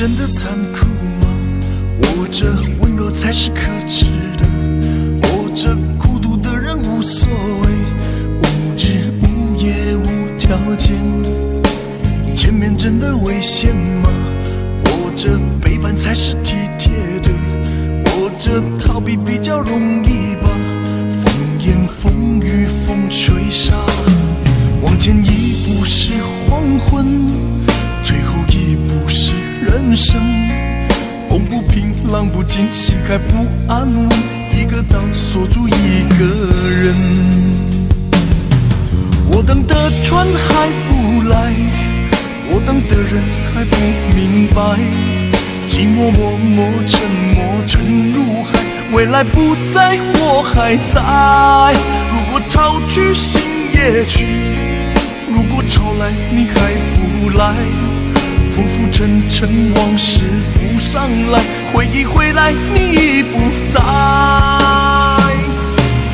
真的残酷吗？活着温柔才是可耻的，活着孤独的人无所谓，无日无夜无条件。前面真的危险吗？活着背叛才是体贴的，活着逃避比较容易吧。风言风语风吹沙，往前一步是黄昏，退后一步是人生。风不平浪不静，心还不安稳，一个岛锁住一个人。我等的船还不来，我等的人还不明白，寂寞默默沉默沉入海，未来不在我还在。如果潮去心也去，如果潮来你还不来，浮浮沉沉往事浮上来，回忆回来你已不在。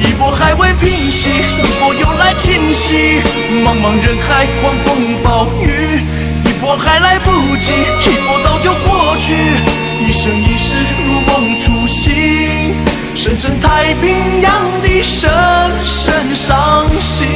一波还未平息，一波又来侵袭，茫茫人海狂风暴雨，一波还来不及，一波早就过去，一生一世如梦初醒，深深太平洋的深深伤心。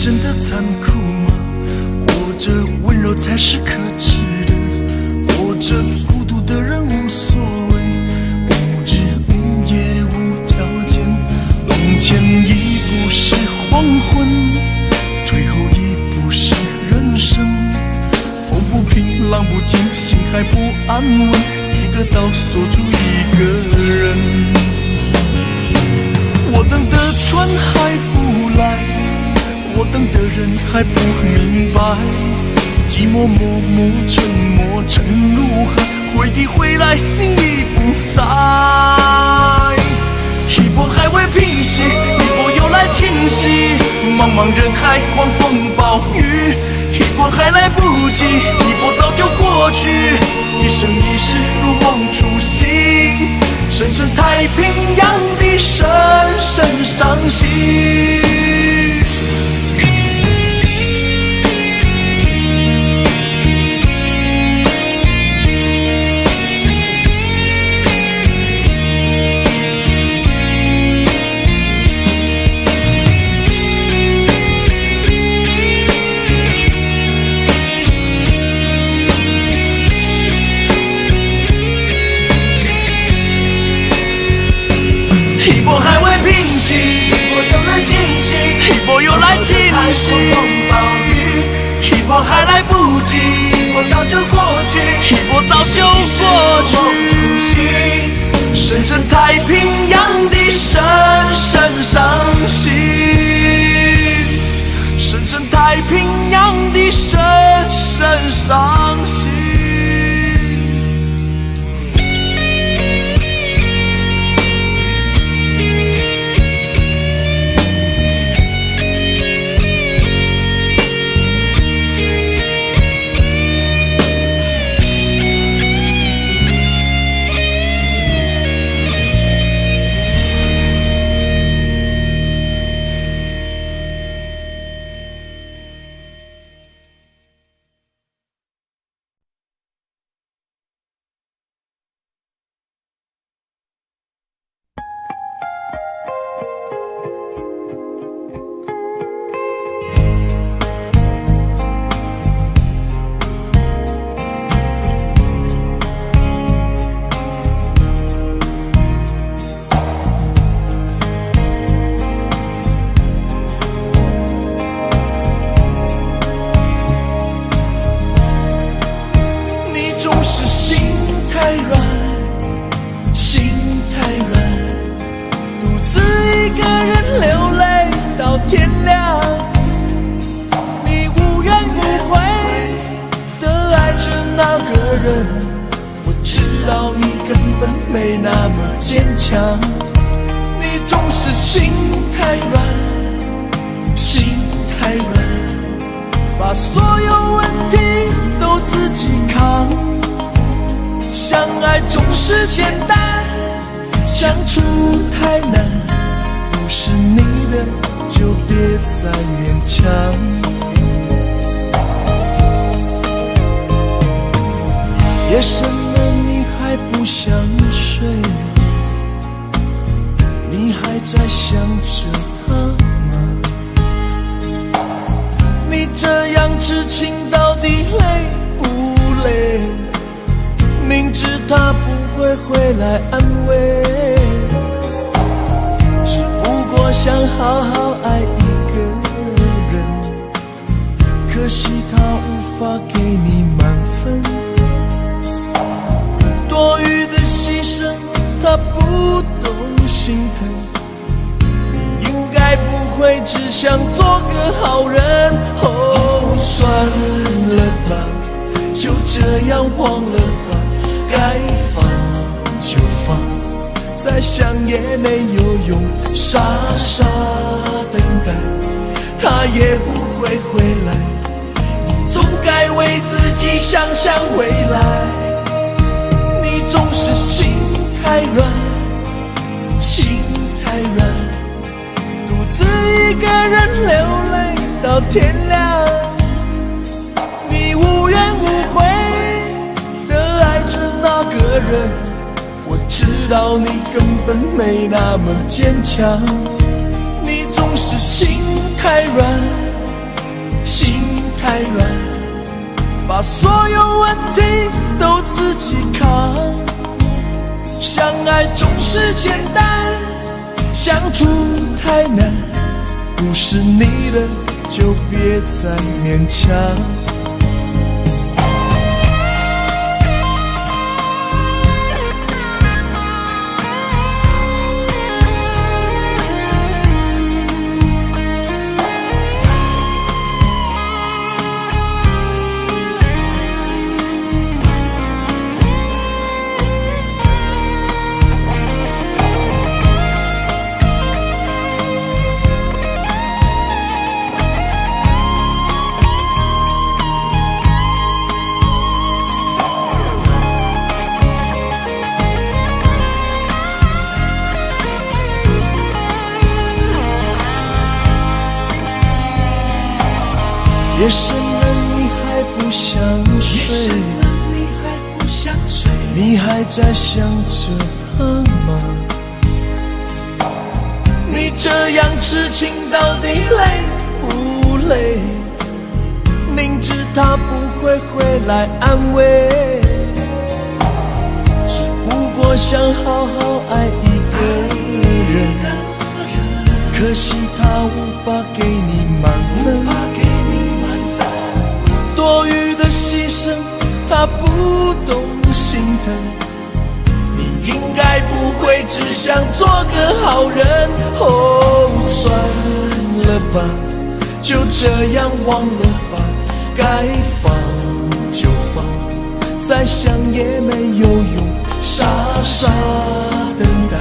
真的残酷吗？活着温柔才是可耻的，活着孤独的人无所谓，无日无夜无条件。往前一步是黄昏，退后一步是人生。风不平浪不静，心还不安稳，一个岛锁住一个人。我等的船还不来，我等的人还不明白，寂寞默默沉默沉入海，回忆回来你已不在。一波还未平息，一波又来侵袭，茫茫人海狂风暴雨，一波还来不及，一波早就过去，一生一世如梦初醒，深深太平洋的深深伤心。一波还未平息，一波又来侵袭，一波又来侵袭，一波还来不及，一波早就过去，一波早就过去，深深太平洋的深深伤心，深深太平洋的深深伤心。天亮，你无怨无悔地爱着那个人，我知道你根本没那么坚强，你总是心太软，心太软，把所有问题都自己扛，相爱总是简单，相处太难，不是你的就别再勉强。夜深了你还不想睡，你还在想着他吗？你这样痴情到底累不累？明知他不会回来安慰，只不过想好好爱一个人，可惜他无法给你满分，多余的牺牲他不懂心疼，你应该不会只想做个好人。哦，算了吧，就这样忘了吧，该放就放，再想也没有用，傻傻等待，他也不会回来，你总该为自己想想未来。你总是心太软，心太软，独自一个人流泪到天亮，你无怨无悔那个人，我知道你根本没那么坚强，你总是心太软，心太软，把所有问题都自己扛。相爱总是简单，相处太难，不是你的就别再勉强。夜深了你还不想睡，你还在想着他吗？你这样痴情到底累不累？明知他不会回来安慰，只不过想好好爱一个人，可惜他无法给你满分，多余的牺牲他不懂心疼，你应该不会只想做个好人。哦，算了吧，就这样忘了吧，该放就放，再想也没有用，傻傻等待，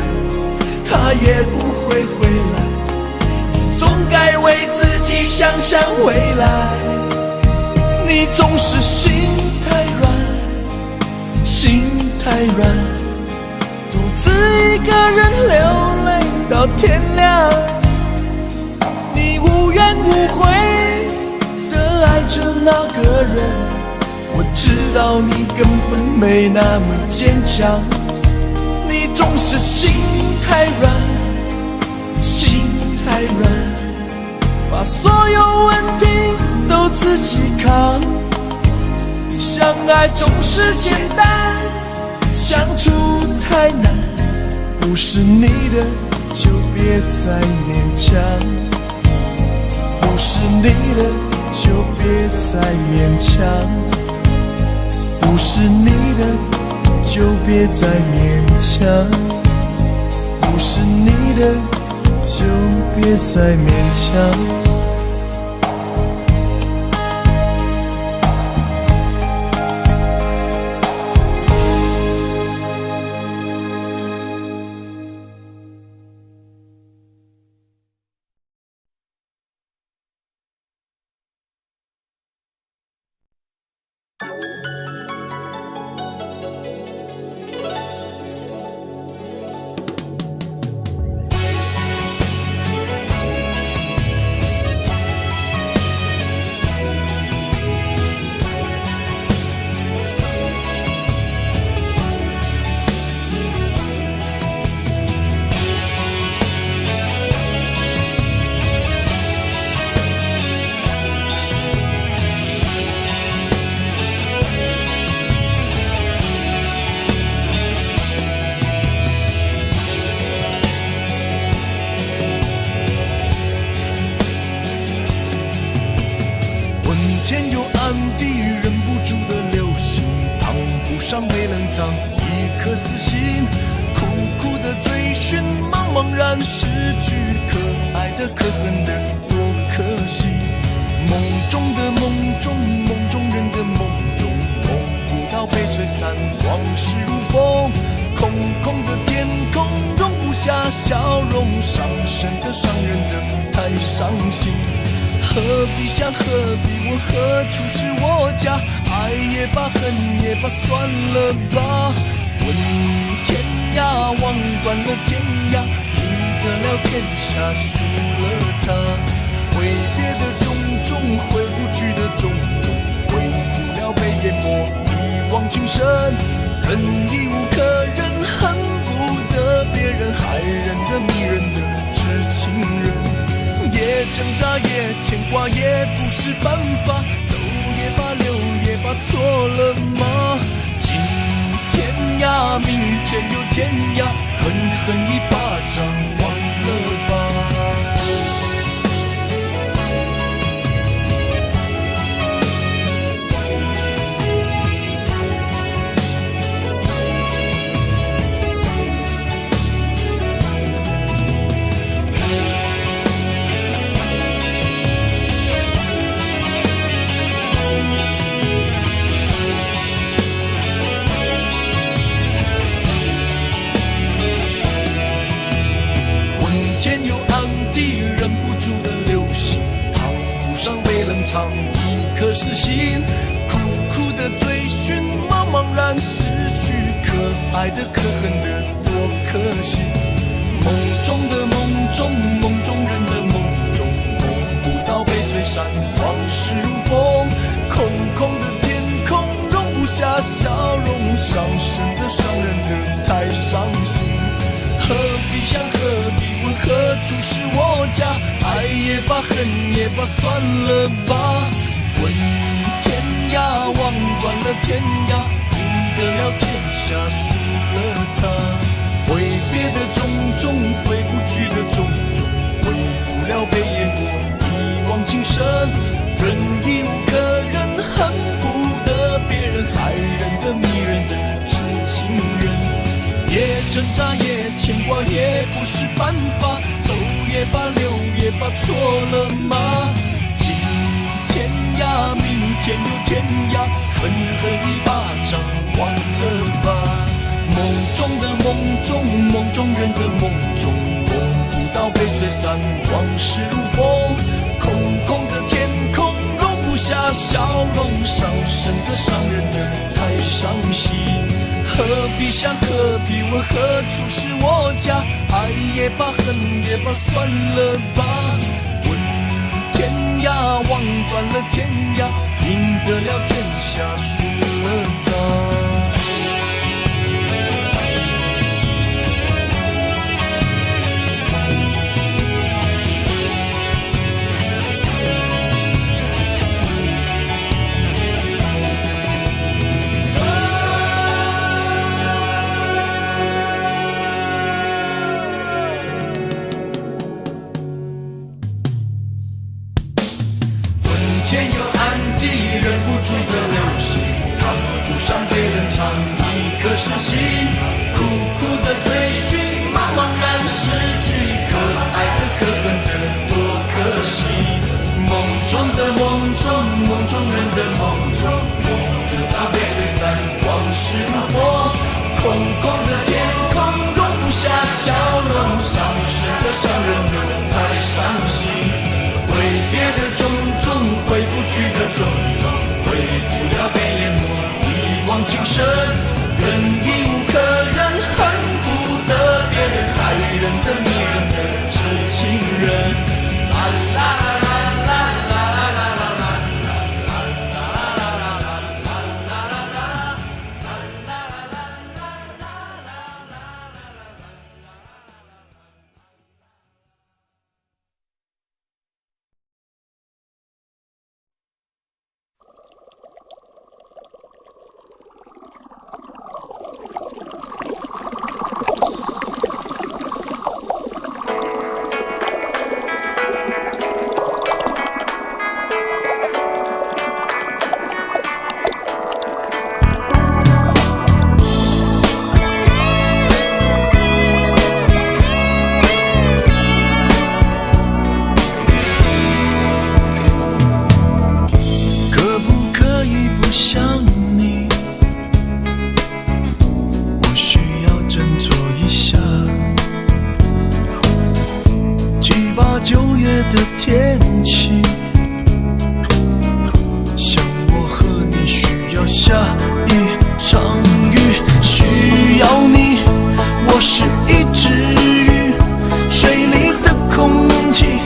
他也不会回来，你总该为自己想想未来。你总是心太软，心太软，独自一个人流泪到天亮，你无怨无悔地爱着那个人，我知道你根本没那么坚强，你总是心太软，心太软，把所有问题都自己扛。相爱总是简单，相处太难，不是你的就别再勉强，不是你的就别再勉强，不是你的就别再勉强，不是你的就别再勉强。上被冷藏一颗死心，苦苦的追寻，茫茫然失去，可爱的可恨的多可惜。梦中的梦中，梦中人的梦中，梦不到被吹散，往事如风，空空的天空容不下笑容，伤神的伤人的太伤心。何必想何必问何处是我家，爱也罢恨也罢算了吧。问天涯望断了天涯，赢得了天下输了他。挥别的种种，回不去的种种，回不了被淹没一往情深。人已无可忍，恨不得别人害人的迷人的知情人。也挣扎也牵挂也不是办法，走也罢留也罢错了吗？今天涯明天又天涯，狠狠一巴掌忘了吧。藏一颗死心，苦苦的追寻，茫茫然失去，可爱的可恨的多可惜。梦中的梦中，梦中人的梦中，梦不到被吹散，往事如风，空空的天空容不下笑容，伤神的伤人的太伤心。何必想何必问何处是我家，爱也罢恨也罢算了吧。问天涯望断了天涯，赢得了天下输了他。挥别的种种，回不去的种种，回不了被淹没一往情深。人已无可忍，恨不得别人害人的迷人的知情人。也挣扎也牵挂也不是办法，走也罢留也罢错了吗？今天涯明天又天涯，狠狠一巴掌忘了吧。梦中的梦中，梦中人的梦中，梦不到被吹散，往事如风，空空的天空容不下笑容，伤神的伤人的太伤心。何必想何必问何处是我家，爱也罢恨也罢算了吧。问天涯望断了天涯，赢得了天下输了他。天有暗地，忍不住的流星，烫不上别人是一只鱼，水里的空气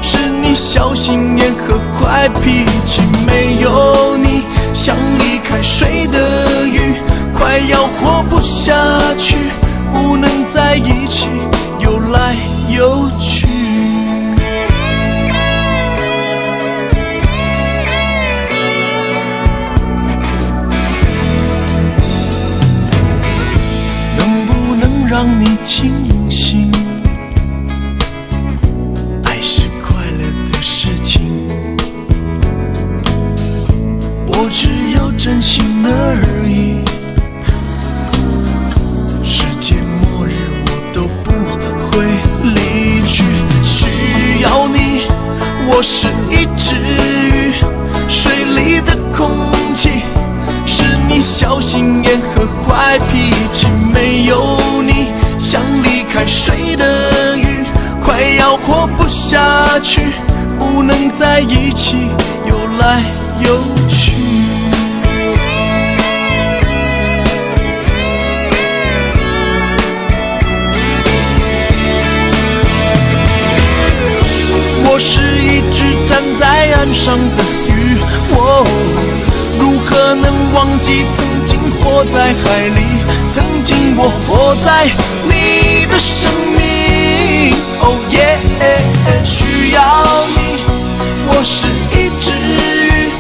是你小心眼和坏脾气。没有你，像离开水的鱼，快要活不下去，不能在一起游来游去。能不能让你清醒？爱是快乐的事情，我只有真心而已。世界末日我都不会离去，需要你，我是一只鱼，水里的空气是你小心眼和坏脾气。没有你，像离开水的鱼，快要活不下去，不能在一起游来游去。我是一只站在岸上的鱼，如何能忘记曾经活在海里，曾经我活在你的生命。Oh yeah， 需要你，我是一只鱼，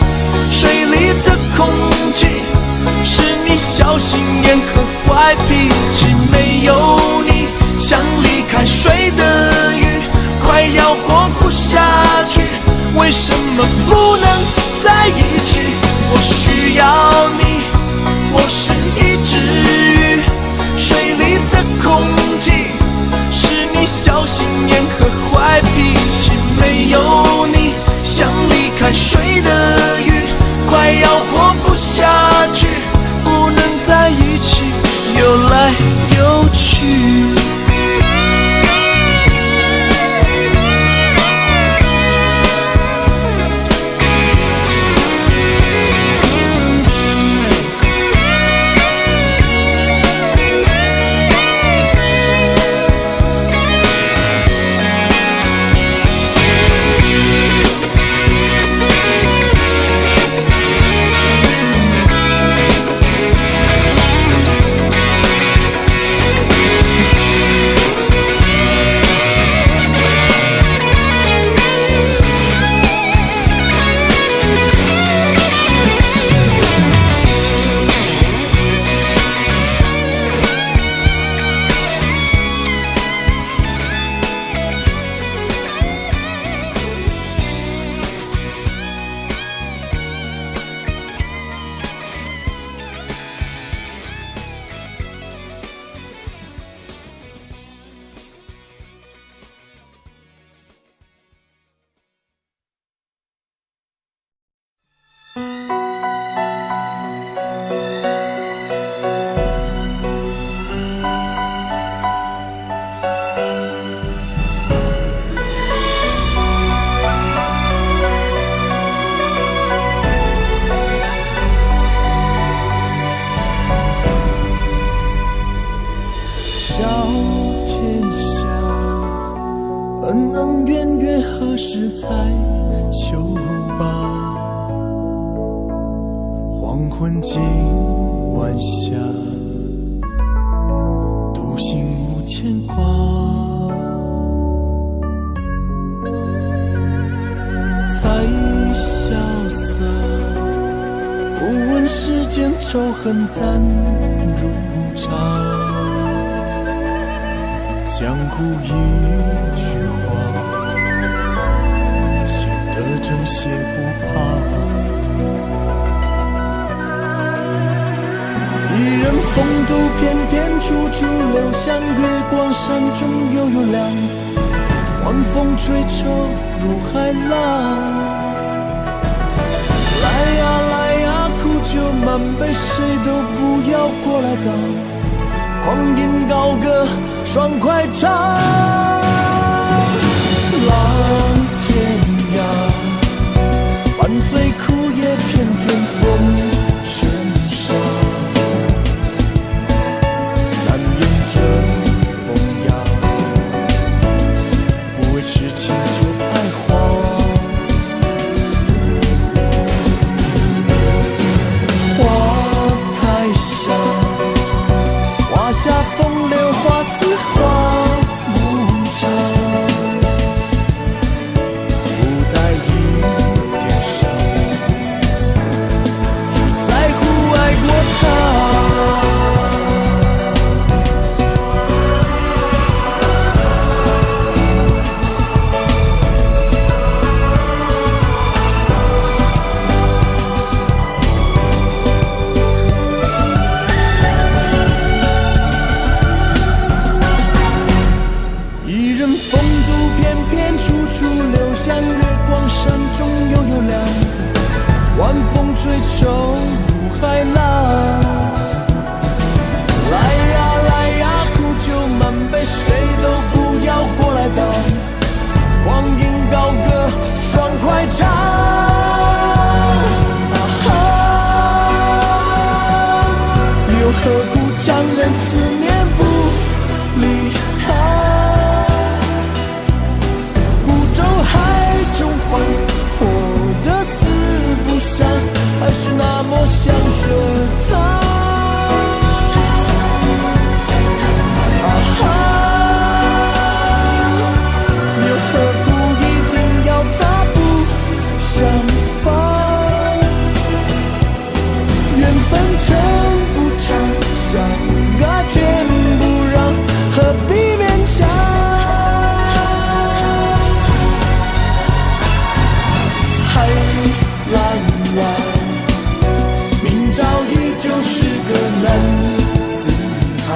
水里的空气是你小心眼和坏脾气。没有你，像离开水的鱼，快要活不下去，为什么不能在一起？我需要你，我是一只鱼，水里的空气是你小心眼和坏脾气。没有你，像离开水的鱼，快要活不下去，不能在一起游来游去。恩恩怨怨何时才休罢？黄昏今晚霞，独行无牵挂。太潇洒，不问世间仇恨淡如茶。江湖一句话，心得正邪不怕。一人风度翩翩，处处留香。月光山中悠悠亮，晚风吹愁如海浪。来呀来呀，苦酒满杯，谁都不要过来倒。狂吟高歌，爽快唱。浪天涯，伴随苦叶片片风尘沙。难言真追求如海浪。来呀来呀，苦酒满杯，谁都不要过来挡。狂饮高歌，爽快唱。又何苦强忍思念不理他？孤舟海中花，活得死不想，还是那么想着他。又何苦一定要他不相放？缘分长不长，相爱偏不让，何必勉强？海里蓝蓝，明朝依旧是个男子汉。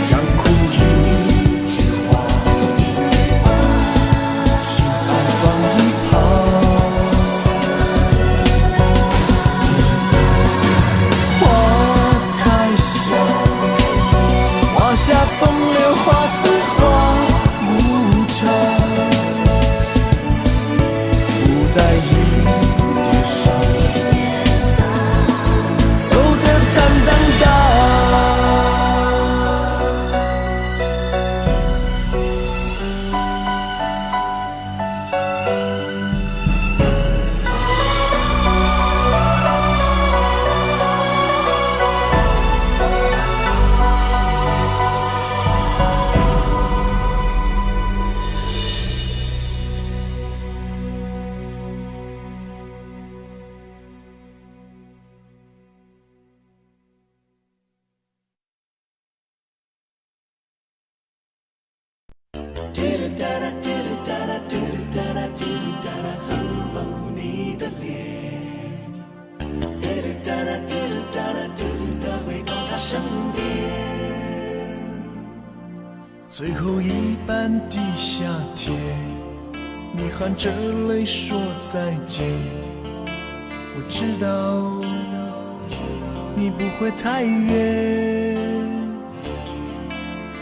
想哭一句话，情爱放一旁。花太香，花下风流，花似花无常。不带一点伤，走得坦荡荡。你的脸，回到他身边。最后一班地下铁，你含着泪说再见。我知道你不会太远，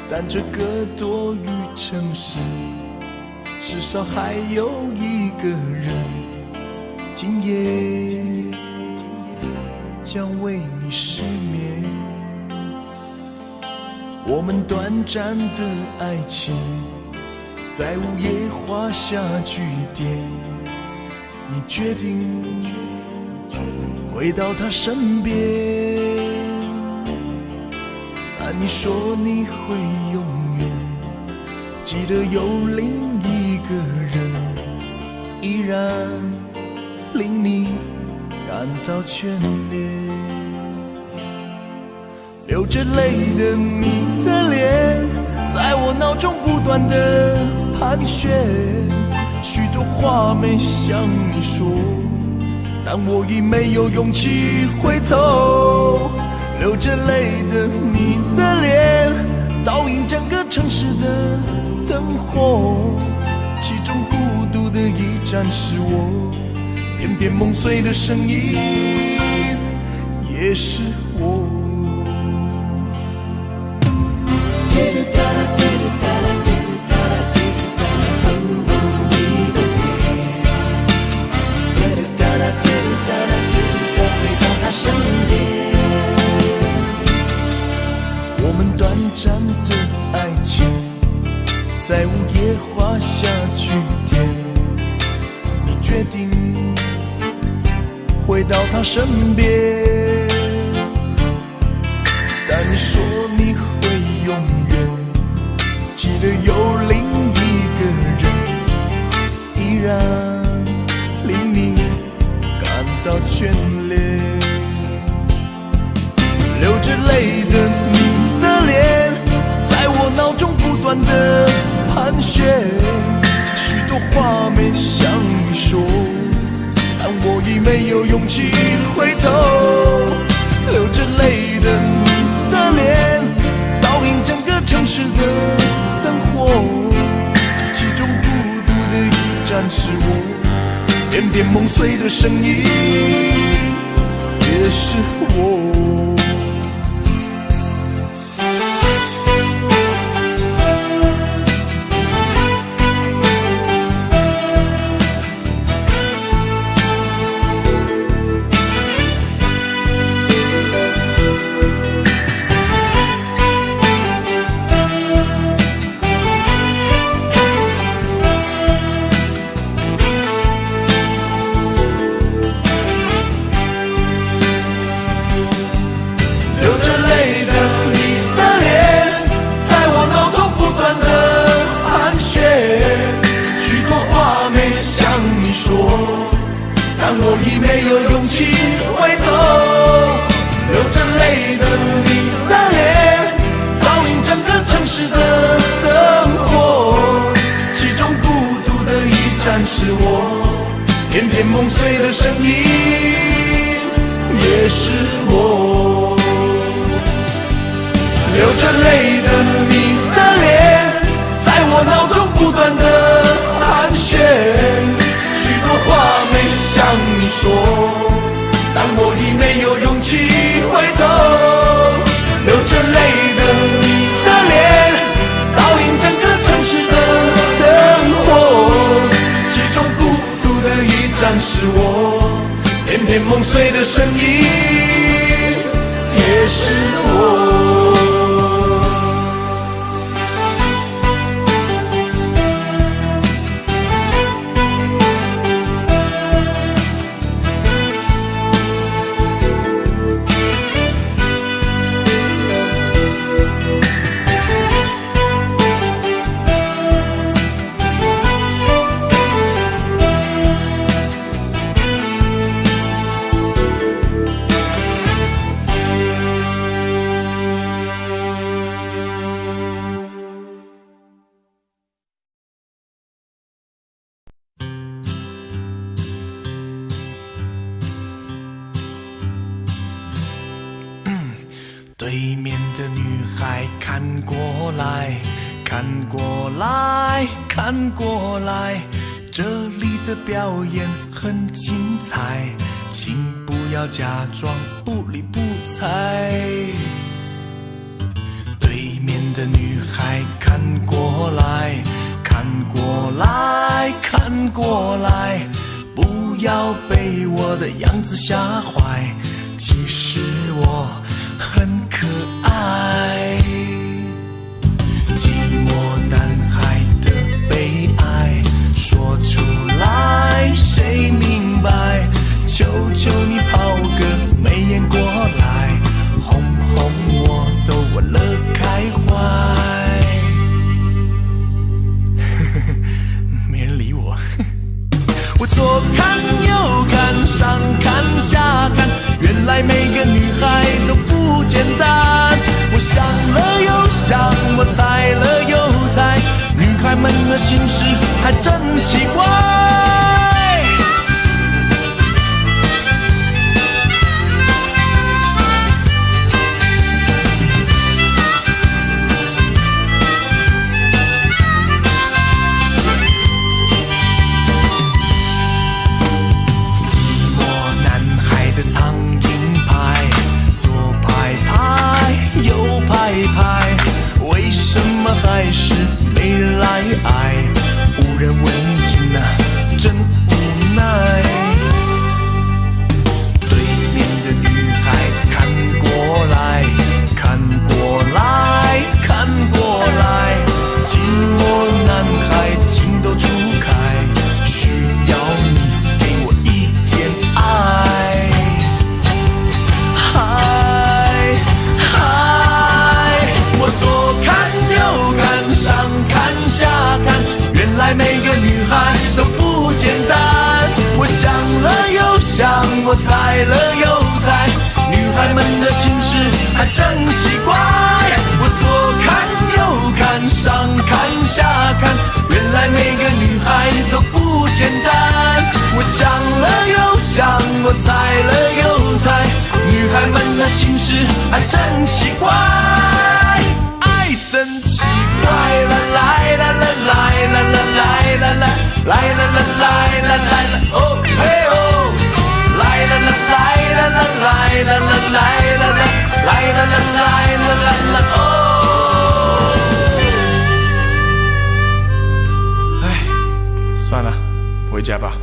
但这个多雨城市，至少还有一个人，今夜将为你失眠。我们短暂的爱情，在午夜画下句点。你决定回到他身边，但你说你会永远记得有另一个人，依然令你感到眷恋。流着泪的你的脸，在我脑中不断的盘旋，许多话没向你说，但我已没有勇气回头。流着泪的你的脸，倒映整个城市的灯火，其中孤独的一盏是我，片片梦碎的声音也是我。我们短暂的爱情，在午夜画下句点。你决定回到他身边，但你说你会永远记得有另一个人，依然令你感到眷恋。流着泪的你的脸，在我脑中不断的盘旋，许多话没向你说，但我已没有勇气回头。流着泪的你的脸，倒映整个城市的灯火，其中孤独的一盏是我，片片梦碎的声音，也是我。但我已没有勇气回头，流着泪的你的脸，倒映整个城市的灯火，其中孤独的一站是我，片片梦碎的声音也是我。流着泪的你的脸，在我脑中不断的盘旋，许多话没向你说，但我已没有勇气回头。流着泪的你的脸，倒映整个城市的灯火，其中孤独的一站是我，片片梦碎的声音也是我。对面的女孩看过来，看过来，看过来，这里的表演很精彩，请不要假装不理不睬。对面的女孩看过来，看过来，看过来，不要被我的样子吓坏，其实我很可爱。寂寞男孩的悲哀说出来谁明白，求求你抛个媚眼过来，哄哄我都玩乐开怀。没人理我。我左看右看上看下看，原来每个女孩都不简单。我想了又想，我猜了又猜，女孩们的心事还真奇怪。为什么还是没人来爱？无人问津啊，真无奈。对面的女孩看过来，看过来，看过来，寂寞男孩情窦初开，需要你给我一点爱。我左看右看上看下看，原来每个女孩都不简单。我想了又想，我猜了又猜，女孩们的心事还真奇怪。我左看右看上看下看，原来每个女孩都不简单。我想了又想，我猜了又猜，女孩们的心事还真奇怪。真奇怪，啦啦啦啦啦啦啦啦啦，来啦啦来啦来啦哦嘿哦，来啦啦来啦啦来啦啦来啦啦来啦啦来啦啦啦哦。哎，算了，回家吧。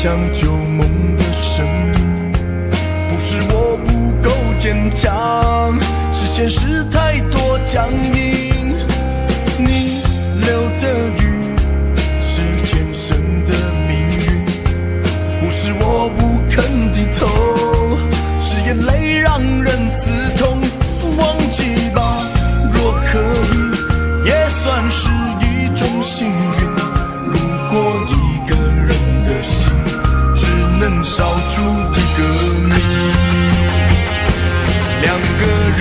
像旧梦的声音，不是我不够坚强，是现实太多僵硬。你流的雨是天生的命运，不是我不肯低头，是眼泪让人刺痛。忘记吧，若可以，也算是一种幸运。如果一个人的心能少出一个你，两个人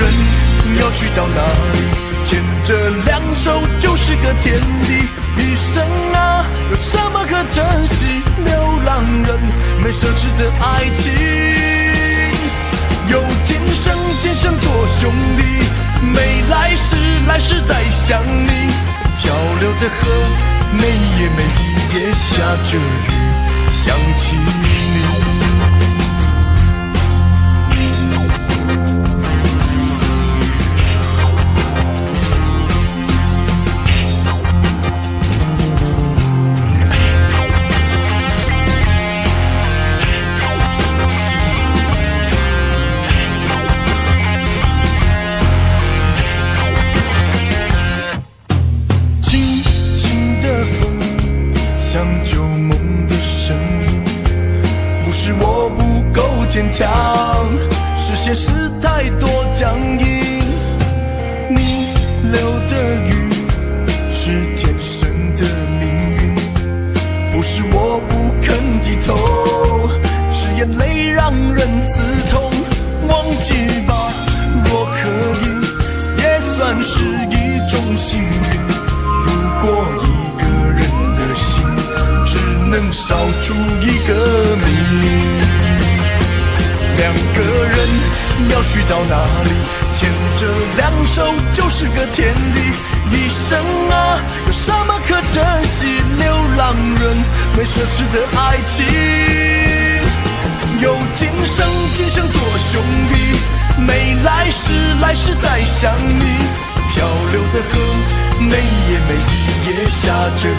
要去到哪里？牵着两手就是个天地。一生啊，有什么可珍惜？流浪人没奢侈的爱情，有今生今生做兄弟，没来世来世再想你。漂流的河，每夜每夜下着雨，想起你。轻轻的风，像旧梦的声音，不是我不够坚强，是现实太多僵硬。你流的雨是天生的命运，不是我不肯低头，是眼泪让人刺痛。忘记吧，若可以，也算是一种幸运。如果一个人的心只能少出一个你，两个人要去到哪里？牵着两手就是个天地。一生啊，有什么可珍惜？流浪人没奢侈的爱情，有今生今生做兄弟，没来世来世再想你。漂流的河，每夜每夜下着雨，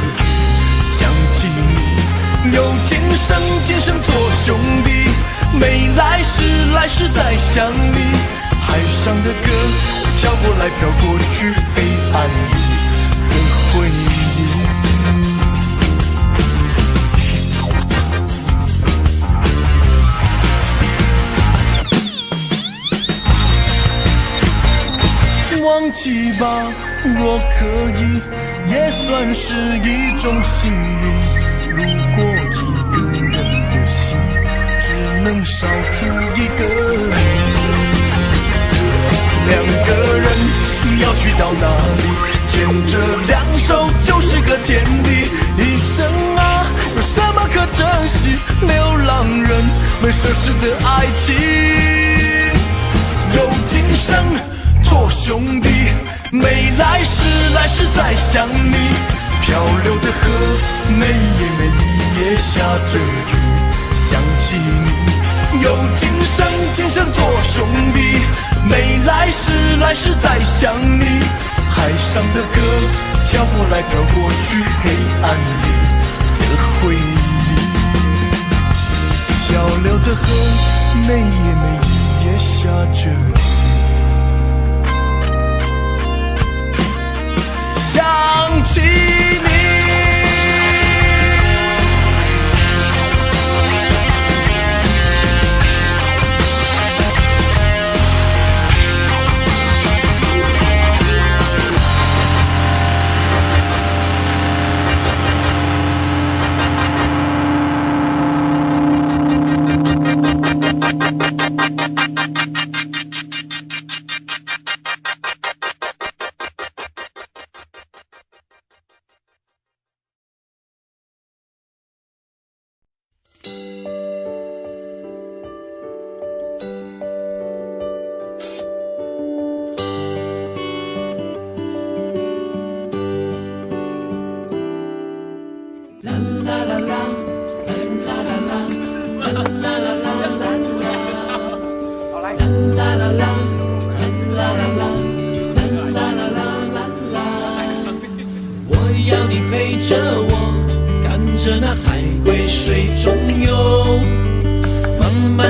想起你。有今生今生做兄弟，没来世来世再想你。海上的歌飘过来飘过去，黑暗里的回忆。忘记吧，若可以，也算是一种幸运。如果一个人的心只能少出一个你，两个人要去到哪里？牵着两手就是个天地。一生啊，有什么可珍惜？流浪人没奢侈的爱情，有今生做兄弟，没来世来世再想你。漂流的河，每夜每夜下着雨，想起你。有今生今生做兄弟，没来世来世再想你。海上的歌飘过来飘过去，黑暗里的回忆。漂流的河，每夜每夜下着雨，想起你。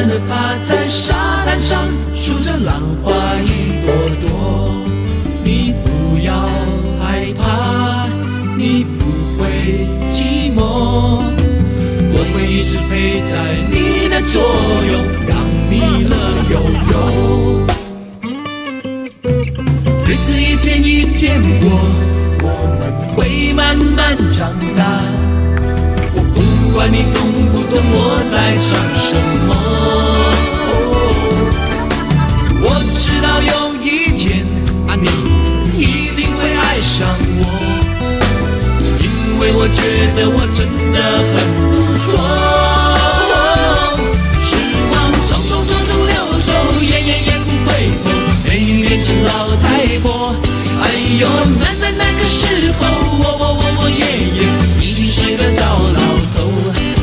慢地趴在沙滩上，数着浪花一朵朵。你不要害怕，你不会寂寞，我会一直陪在你的左右，让你乐悠悠。日子一天一天过，我们会慢慢长大。我不管你懂不懂我在唱什么，我知道有一天啊，你一定会爱上我，因为我觉得我真的很不错。时光匆匆匆匆流走，也不回头，美女变成老太婆。哎呦，那个时候，我爷爷已经是个糟老头。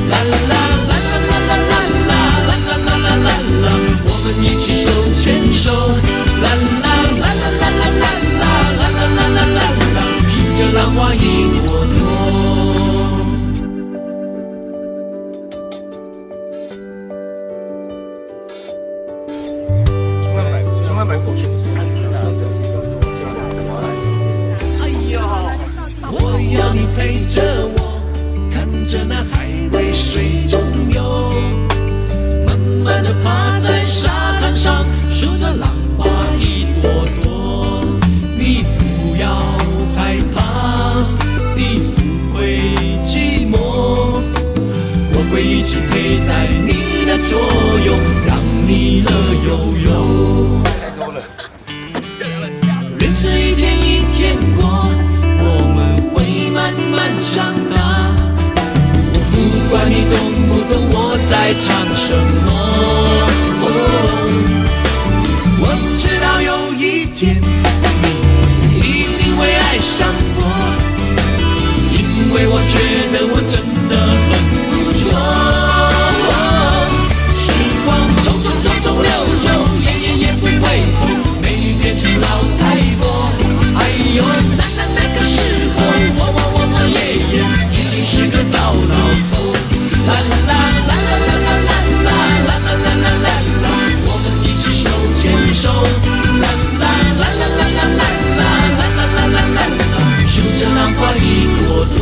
啦啦啦啦啦啦啦啦啦啦啦啦啦，我们一起手牵手。啦啦啦啦啦啦啦啦啦啦啦啦啦，数着浪花一朵朵。我要你陪着我，看着那海龟水中游，慢慢地趴在沙滩上，数着浪花一朵朵。你不要害怕，你不会寂寞，我会一直陪在你的左右，让你乐悠悠。日子一天一天过，我们会慢慢长大。我不管你懂不懂我在唱什么，我知道有一天你一定会爱上我，因为我觉得我真的很不错。时光匆匆匆匆流走，也不回头，美女变成老太婆。哎呦，那个时候，我爷爷已经是个糟老头。啦啦啦啦啦啦啦啦啦啦啦啦啦啦，我们一起手牵手。啦啦啦啦啦啦啦啦啦啦啦啦啦，数着浪花一朵朵。